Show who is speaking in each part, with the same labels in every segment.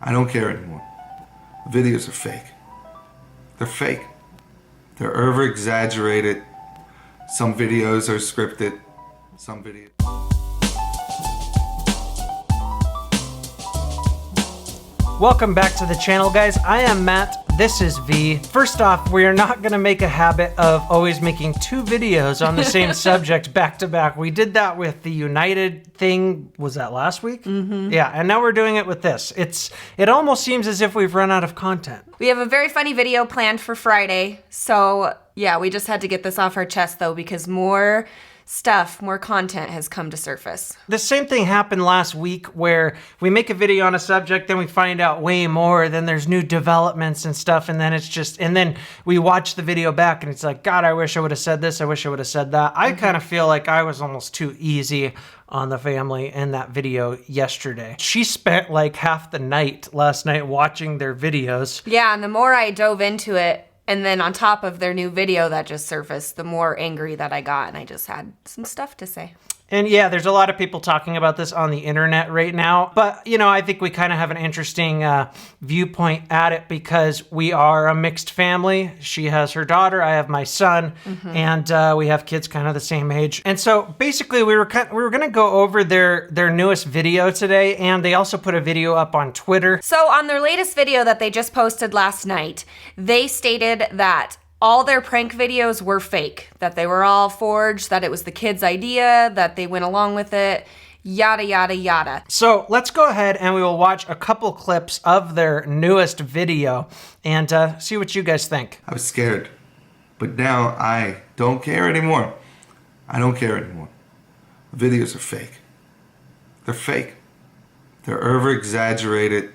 Speaker 1: I don't care anymore. Videos are fake. They're fake. They're over-exaggerated. Some videos are scripted. Some videos...
Speaker 2: Welcome back to the channel, guys. I am Matt. This is V. First off, we are not gonna make a habit of always making two videos on the same subject back to back. We did that with the United thing, was that last week? Mm-hmm. Yeah, and now we're doing it with this. It almost seems as if we've run out of content.
Speaker 3: We have a very funny video planned for Friday. So yeah, we just had to get this off our chest though, because more content has come to surface.
Speaker 2: The same thing happened last week where we make a video on a subject, then we find out way more, then there's new developments and stuff, and then it's just, and then we watch the video back and it's like, God, I wish I would have said this, I wish I would have said that. I kind of feel like I was almost too easy on the family in that video yesterday. She spent like half the night last night watching their videos.
Speaker 3: Yeah, and the more I dove into it, and then on top of their new video that just surfaced, the more angry that I got, and I just had some stuff to say.
Speaker 2: And yeah, there's a lot of people talking about this on the internet right now. But, you know, I think we kind of have an interesting viewpoint at it because we are a mixed family. She has her daughter, I have my son, and we have kids kind of the same age. And so basically we were going to go over their newest video today, and they also put a video up on Twitter.
Speaker 3: So on their latest video that they just posted last night, they stated that all their prank videos were fake, that they were all forged, that it was the kids' idea, that they went along with it, yada, yada, yada.
Speaker 2: So let's go ahead and we will watch a couple clips of their newest video and see what you guys think.
Speaker 1: I was scared, but now I don't care anymore. I don't care anymore. Videos are fake. They're fake. They're over-exaggerated.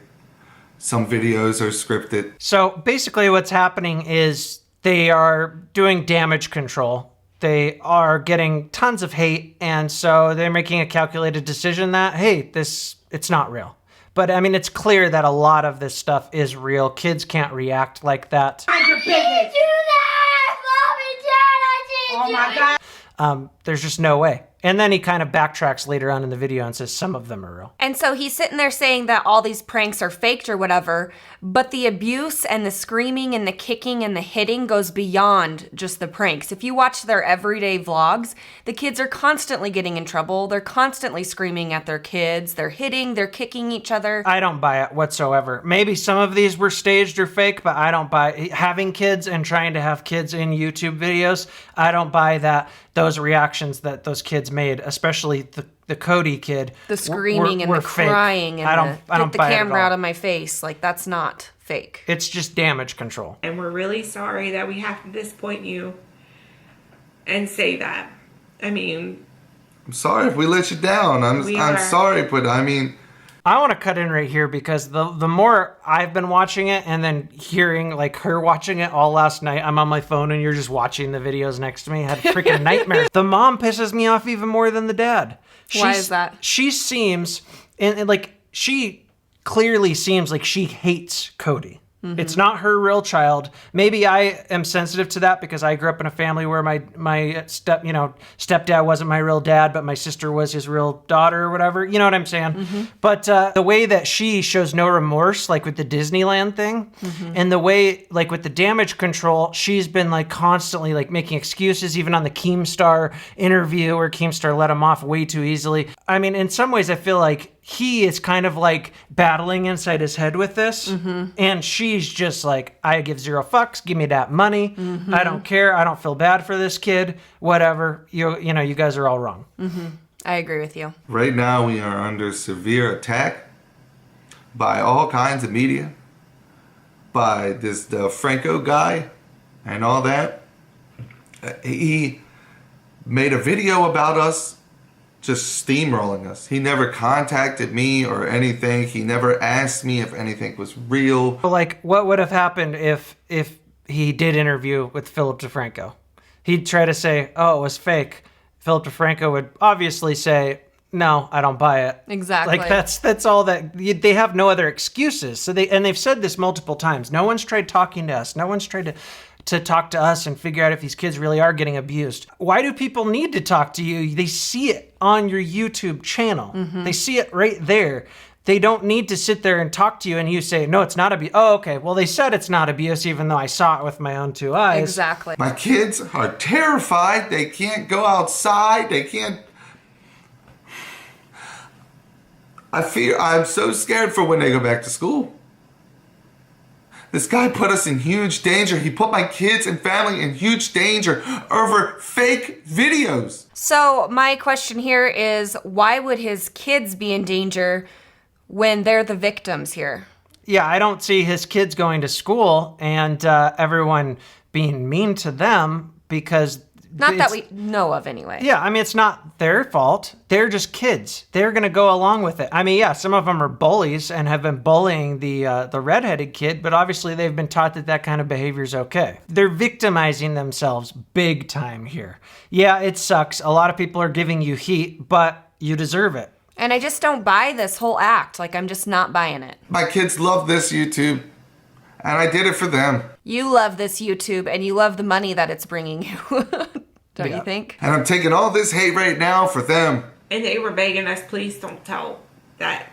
Speaker 1: Some videos are scripted.
Speaker 2: So basically what's happening is they are doing damage control. They are getting tons of hate, and so they're making a calculated decision that, hey, it's not real. But I mean, it's clear that a lot of this stuff is real. Kids can't react like that.
Speaker 4: I didn't do that! Mommy, Dad, I didn't do that!
Speaker 2: There's just no way. And then he kind of backtracks later on in the video and says some of them are real.
Speaker 3: And so he's sitting there saying that all these pranks are faked or whatever, but the abuse and the screaming and the kicking and the hitting goes beyond just the pranks. If you watch their everyday vlogs, the kids are constantly getting in trouble. They're constantly screaming at their kids. They're hitting, they're kicking each other.
Speaker 2: I don't buy it whatsoever. Maybe some of these were staged or fake, but I don't buy it. Having kids and trying to have kids in YouTube videos, I don't buy that. Those reactions that those kids made, especially the Cody kid,
Speaker 3: the screaming and the crying and get the camera out of my face, like that's not fake.
Speaker 2: It's just damage control.
Speaker 5: And we're really sorry that we have to disappoint you and say that. I mean,
Speaker 1: I'm sorry if we let you down. I'm sorry, but I mean,
Speaker 2: I want to cut in right here because the more I've been watching it and then hearing like her watching it all last night, I'm on my phone and you're just watching the videos next to me. I had a freaking nightmare. The mom pisses me off even more than the dad.
Speaker 3: Why is that?
Speaker 2: She seems, and like she clearly seems like she hates Cody. Mm-hmm. It's not her real child. Maybe I am sensitive to that because I grew up in a family where my stepdad wasn't my real dad, but my sister was his real daughter or whatever. You know what I'm saying? Mm-hmm. But the way that she shows no remorse, like with the Disneyland thing, and the way, like with the damage control, she's been like constantly like making excuses, even on the Keemstar interview where Keemstar let him off way too easily. I mean, in some ways, I feel like he is kind of like battling inside his head with this. And she's just like, I give zero fucks. Give me that money. I don't care. I don't feel bad for this kid. Whatever. You know, you guys are all wrong.
Speaker 3: I agree with you.
Speaker 1: Right now we are under severe attack by all kinds of media, by the Franco guy and all that. He made a video about us, just steamrolling us. He never contacted me or anything. He never asked me if anything was real.
Speaker 2: Like, what would have happened if he did interview with Philip DeFranco? He'd try to say, oh, it was fake. Philip DeFranco would obviously say, no, I don't buy it.
Speaker 3: Exactly.
Speaker 2: Like that's all that they have no other excuses. So they've said this multiple times. No one's tried talking to us. No one's tried to talk to us and figure out if these kids really are getting abused. Why do people need to talk to you? They see it on your YouTube channel. They see it right there. They don't need to sit there and talk to you and you say, no, it's not abuse. Oh, okay. Well, they said it's not abuse, even though I saw it with my own 2 eyes.
Speaker 3: Exactly.
Speaker 1: My kids are terrified. They can't go outside. They can't. I'm so scared for when they go back to school. This guy put us in huge danger. He put my kids and family in huge danger over fake videos.
Speaker 3: So my question here is, why would his kids be in danger when they're the victims here?
Speaker 2: Yeah, I don't see his kids going to school and everyone being mean to them because...
Speaker 3: Not that we know of anyway.
Speaker 2: Yeah, I mean, it's not their fault. They're just kids. They're going to go along with it. I mean, yeah, some of them are bullies and have been bullying the redheaded kid, but obviously they've been taught that kind of behavior is okay. They're victimizing themselves big time here. Yeah, it sucks. A lot of people are giving you heat, but you deserve it.
Speaker 3: And I just don't buy this whole act. Like, I'm just not buying it.
Speaker 1: My kids love this YouTube, and I did it for them.
Speaker 3: You love this YouTube, and you love the money that it's bringing you. Don't you think?
Speaker 1: And I'm taking all this hate right now for them.
Speaker 5: And they were begging us, please don't tell that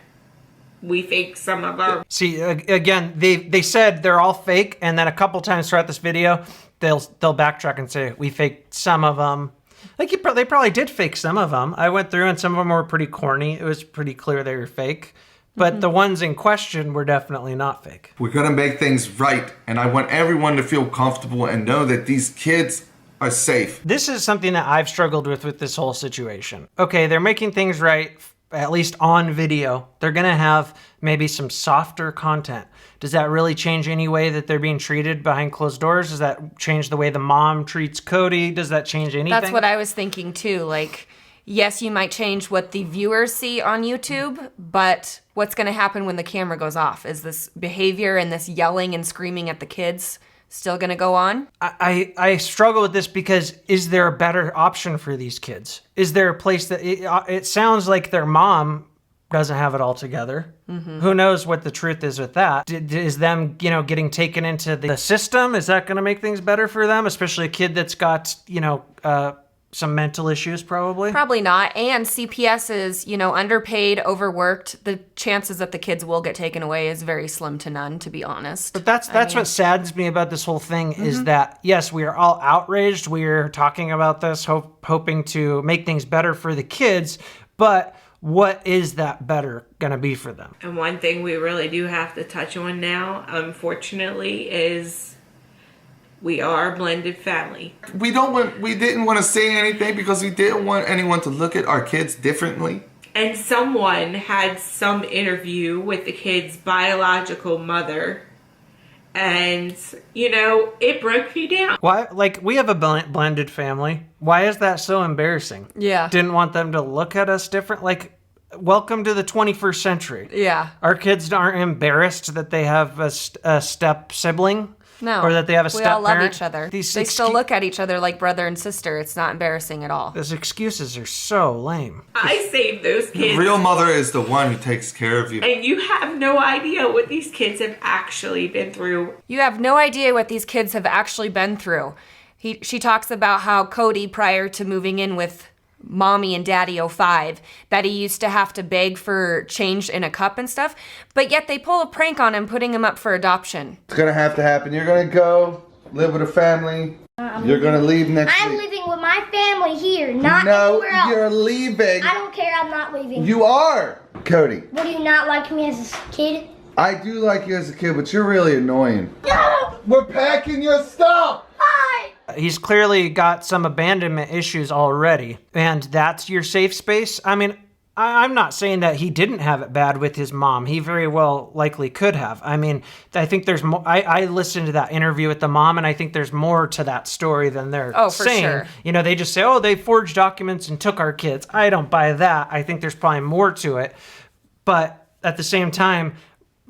Speaker 5: we fake some of our...
Speaker 2: See, again, they said they're all fake, and then a couple times throughout this video, they'll backtrack and say, we faked some of them. Like, they probably did fake some of them. I went through, and some of them were pretty corny. It was pretty clear they were fake. But the ones in question were definitely not fake.
Speaker 1: We're going to make things right, and I want everyone to feel comfortable and know that these kids are safe.
Speaker 2: This is something that I've struggled with this whole situation. Okay, they're making things right, at least on video. They're going to have maybe some softer content. Does that really change any way that they're being treated behind closed doors? Does that change the way the mom treats Cody? Does that change anything?
Speaker 3: That's what I was thinking too. Like, yes, you might change what the viewers see on YouTube, but what's going to happen when the camera goes off? Is this behavior and this yelling and screaming at the kids still going to go on?
Speaker 2: I struggle with this because is there a better option for these kids? Is there a place that it sounds like their mom doesn't have it all together? Mm-hmm. Who knows what the truth is with that? Is them, getting taken into the system? Is that going to make things better for them? Especially a kid that's got, some mental issues, probably? Probably
Speaker 3: not. And CPS is, underpaid, overworked. The chances that the kids will get taken away is very slim to none, to be honest.
Speaker 2: But that's what saddens me about this whole thing is that, yes, we are all outraged. We're talking about this, hoping to make things better for the kids. But what is that better going to be for them?
Speaker 5: And one thing we really do have to touch on now, unfortunately, is... we are a blended family. We
Speaker 1: didn't want to say anything because we didn't want anyone to look at our kids differently.
Speaker 5: And someone had some interview with the kid's biological mother. And, it broke me down.
Speaker 2: Why? Like, we have a blended family. Why is that so embarrassing?
Speaker 3: Yeah.
Speaker 2: Didn't want them to look at us different? Like, welcome to the 21st century.
Speaker 3: Yeah.
Speaker 2: Our kids aren't embarrassed that they have a step sibling.
Speaker 3: No.
Speaker 2: Or that they have a step-parent.
Speaker 3: We all love each other. They still look at each other like brother and sister. It's not embarrassing at all.
Speaker 2: Those excuses are so lame.
Speaker 5: I saved those kids.
Speaker 1: The real mother is the one who takes care of you.
Speaker 5: And you have no idea what these kids have actually been through.
Speaker 3: You have no idea what these kids have actually been through. She talks about how Cody, prior to moving in with Mommy and DADDYOFIVE, that he used to have to beg for change in a cup and stuff, but yet they pull a prank on him, putting him up for adoption.
Speaker 1: It's gonna have to happen. You're gonna go live with a family. You're gonna leave next week.
Speaker 4: I'm living with my family here, not anywhere else.
Speaker 1: No, you're leaving.
Speaker 4: I don't care, I'm not leaving.
Speaker 1: You are, Cody.
Speaker 4: What, do you not like me as a kid?
Speaker 1: I do like you as a kid, but you're really annoying.
Speaker 4: No!
Speaker 1: We're packing your stuff!
Speaker 4: Hi!
Speaker 2: He's clearly got some abandonment issues already, and that's your safe space? I mean, I'm not saying that he didn't have it bad with his mom. He very well likely could have. I mean, I think there's more. I listened to that interview with the mom, and I think there's more to that story than they're saying. For sure. They just say, oh, they forged documents and took our kids. I don't buy that. I think there's probably more to it. But at the same time,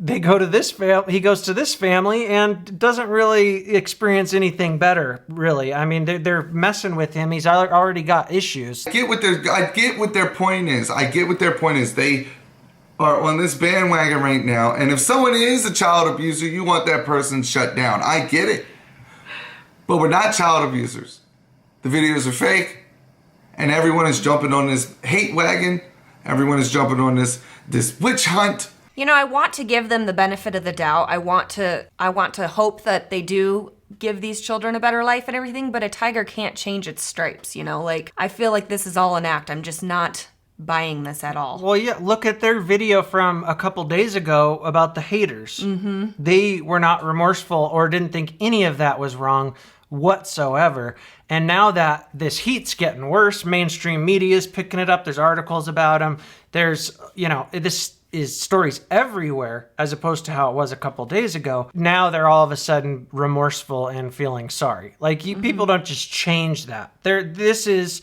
Speaker 2: he goes to this family and doesn't really experience anything better, really. I mean, they're messing with him. He's already got issues.
Speaker 1: I get what their point is. They are on this bandwagon right now, and if someone is a child abuser, you want that person shut down. I get it. But we're not child abusers. The videos are fake, and everyone is jumping on this hate wagon. Everyone is jumping on this witch hunt.
Speaker 3: You know, I want to give them the benefit of the doubt. I want to hope that they do give these children a better life and everything, but a tiger can't change its stripes, you know? Like, I feel like this is all an act. I'm just not buying this at all.
Speaker 2: Well, yeah, look at their video from a couple days ago about the haters. Mm-hmm. They were not remorseful or didn't think any of that was wrong whatsoever. And now that this heat's getting worse, mainstream media is picking it up. There's articles about them. There's, you know, this is stories everywhere as opposed to how it was a couple days ago. Now they're all of a sudden remorseful and feeling sorry. Like, people don't just change that. This is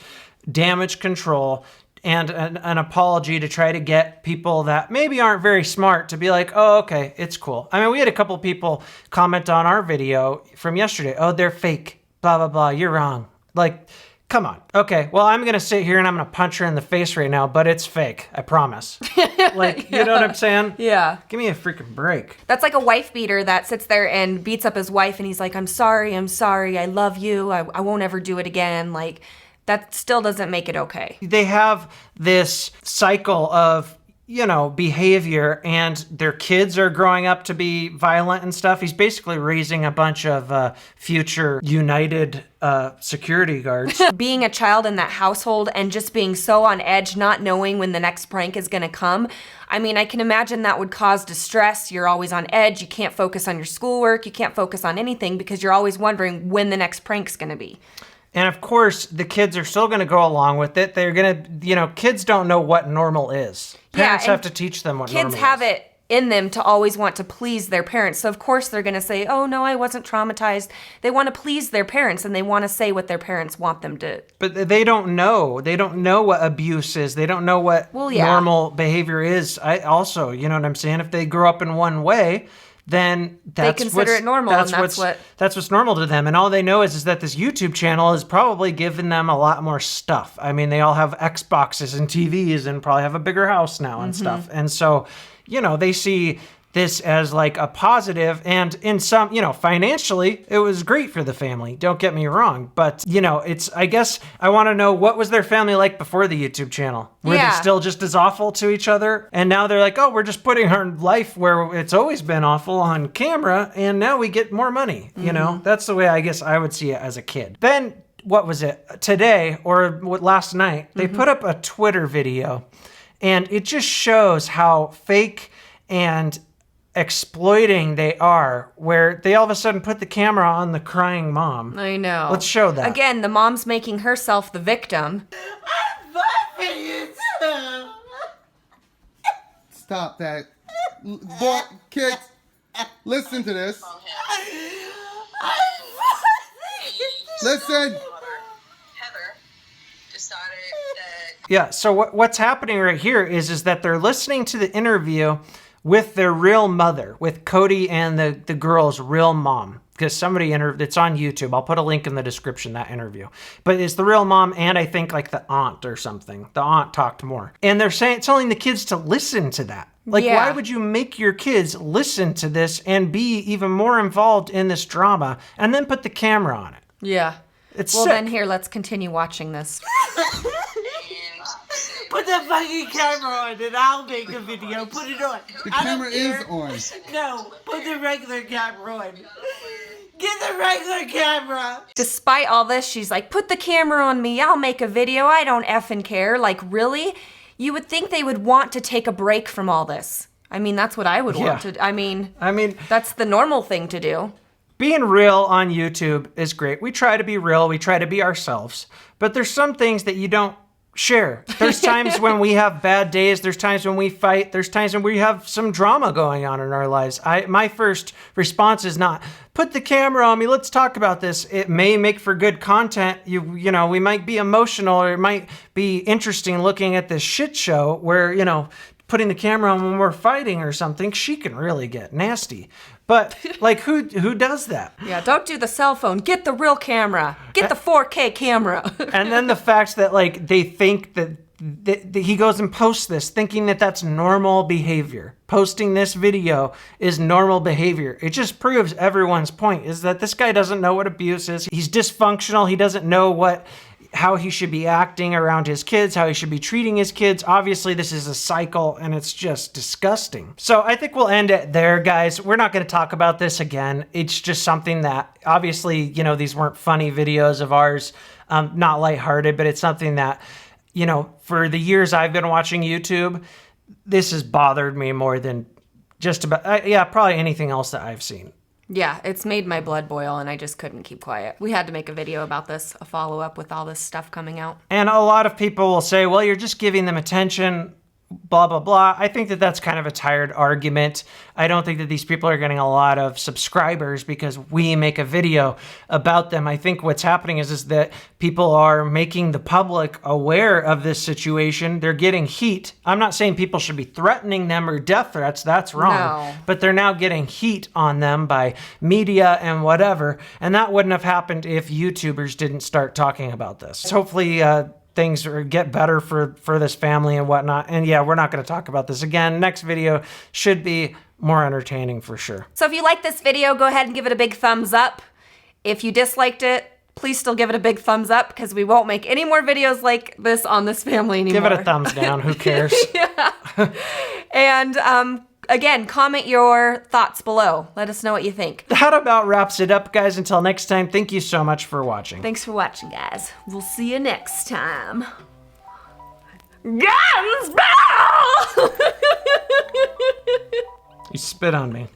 Speaker 2: damage control and an apology to try to get people that maybe aren't very smart to be like, oh, okay, it's cool. I mean, we had a couple people comment on our video from yesterday. Oh, they're fake, blah, blah, blah. You're wrong. Like, come on. Okay, well, I'm going to sit here and I'm going to punch her in the face right now, but it's fake. I promise. Like, you know what I'm saying?
Speaker 3: Yeah.
Speaker 2: Give me a freaking break.
Speaker 3: That's like a wife beater that sits there and beats up his wife and he's like, I'm sorry, I love you, I won't ever do it again. Like, that still doesn't make it okay.
Speaker 2: They have this cycle of, you know, behavior, and their kids are growing up to be violent and stuff. He's basically raising a bunch of future United security guards.
Speaker 3: Being a child in that household and just being so on edge, not knowing when the next prank is going to come. I mean, I can imagine that would cause distress. You're always on edge. You can't focus on your schoolwork. You can't focus on anything because you're always wondering when the next prank's going to be.
Speaker 2: And of course, the kids are still going to go along with it. They're going to, you know, kids don't know what normal is. Parents have to teach them what normal is.
Speaker 3: Kids have it in them to always want to please their parents. So of course they're going to say, oh no, I wasn't traumatized. They want to please their parents and they want to say what their parents want them to.
Speaker 2: But they don't know. They don't know what abuse is. They don't know what normal behavior is. You know what I'm saying? If they grow up in one way, then
Speaker 3: they consider it normal, and that's
Speaker 2: what's normal to them. And all they know is that this YouTube channel is probably giving them a lot more stuff. I mean, they all have Xboxes and TVs and probably have a bigger house now and stuff. And so, you know, they see this as like a positive, and in some, you know, financially, it was great for the family. Don't get me wrong. But, you know, I guess I want to know, what was their family like before the YouTube channel? Were they still just as awful to each other? And now they're like, oh, we're just putting our life where it's always been awful on camera, and now we get more money. You know, that's the way I guess I would see it as a kid. Then, what was it? Today, or last night, they put up a Twitter video, and it just shows how fake and exploiting they are, where they all of a sudden put the camera on the crying mom.
Speaker 3: I know.
Speaker 2: Let's show that.
Speaker 3: Again, the mom's making herself the victim.
Speaker 6: Stop that. Boy, kids, listen to this. Listen.
Speaker 7: Heather decided that...
Speaker 2: Yeah, so what's happening right here is that they're listening to the interview with their real mother, with Cody and the girl's real mom. Because somebody it's on YouTube. I'll put a link in the description, that interview. But it's the real mom and I think like the aunt or something. The aunt talked more. And they're telling the kids to listen to that. Like, why would you make your kids listen to this and be even more involved in this drama and then put the camera on it?
Speaker 3: Yeah.
Speaker 2: It's
Speaker 3: well,
Speaker 2: sick.
Speaker 3: then here, let's continue watching this.
Speaker 8: Put the fucking camera on and I'll make a video. Put it on.
Speaker 6: The camera is on.
Speaker 8: No, put the regular camera on. Get the regular camera.
Speaker 3: Despite all this, she's like, put the camera on me. I'll make a video. I don't effing care. Like, really? You would think they would want to take a break from all this. I mean, that's what I would want to. I mean, that's the normal thing to do.
Speaker 2: Being real on YouTube is great. We try to be real. We try to be ourselves. But there's some things that you don't share. There's times when we have bad days. There's times when we fight. There's times when we have some drama going on in our lives. My first response is not, put the camera on me. Let's talk about this. It may make for good content. You know, we might be emotional, or it might be interesting looking at this shit show where, you know, putting the camera on when we're fighting or something. She can really get nasty. But, like, who does that?
Speaker 3: Yeah, don't do the cell phone. Get the real camera. Get the 4K camera.
Speaker 2: And then the fact that, like, they think that he goes and posts this thinking that that's normal behavior. Posting this video is normal behavior. It just proves everyone's point, is that this guy doesn't know what abuse is. He's dysfunctional. He doesn't know what how he should be acting around his kids, how he should be treating his kids. Obviously, this is a cycle and it's just disgusting. So I think we'll end it there, guys. We're not going to talk about this again. It's just something that obviously, you know, these weren't funny videos of ours, not lighthearted, but it's something that, you know, for the years I've been watching YouTube, this has bothered me more than just about, probably anything else that I've seen.
Speaker 3: Yeah, it's made my blood boil and I just couldn't keep quiet. We had to make a video about this, a follow-up with all this stuff coming out.
Speaker 2: And a lot of people will say, well, you're just giving them attention, blah, blah, blah. I think that that's kind of a tired argument. I don't think that these people are getting a lot of subscribers because we make a video about them. I think what's happening is that people are making the public aware of this situation. They're getting heat. I'm not saying people should be threatening them or death threats. That's wrong. No. But they're now getting heat on them by media and whatever. And that wouldn't have happened if YouTubers didn't start talking about this. Hopefully, things get better for this family and whatnot. And yeah, we're not going to talk about this again. Next video should be more entertaining for sure.
Speaker 3: So if you like this video, go ahead and give it a big thumbs up. If you disliked it, please still give it a big thumbs up because we won't make any more videos like this on this family anymore.
Speaker 2: Give it a thumbs down. Who cares?
Speaker 3: Yeah. And again, comment your thoughts below. Let us know what you think.
Speaker 2: That about wraps it up, guys. Until next time, thank you so much for watching.
Speaker 3: Thanks for watching, guys. We'll see you next time. Guns!
Speaker 2: You spit on me.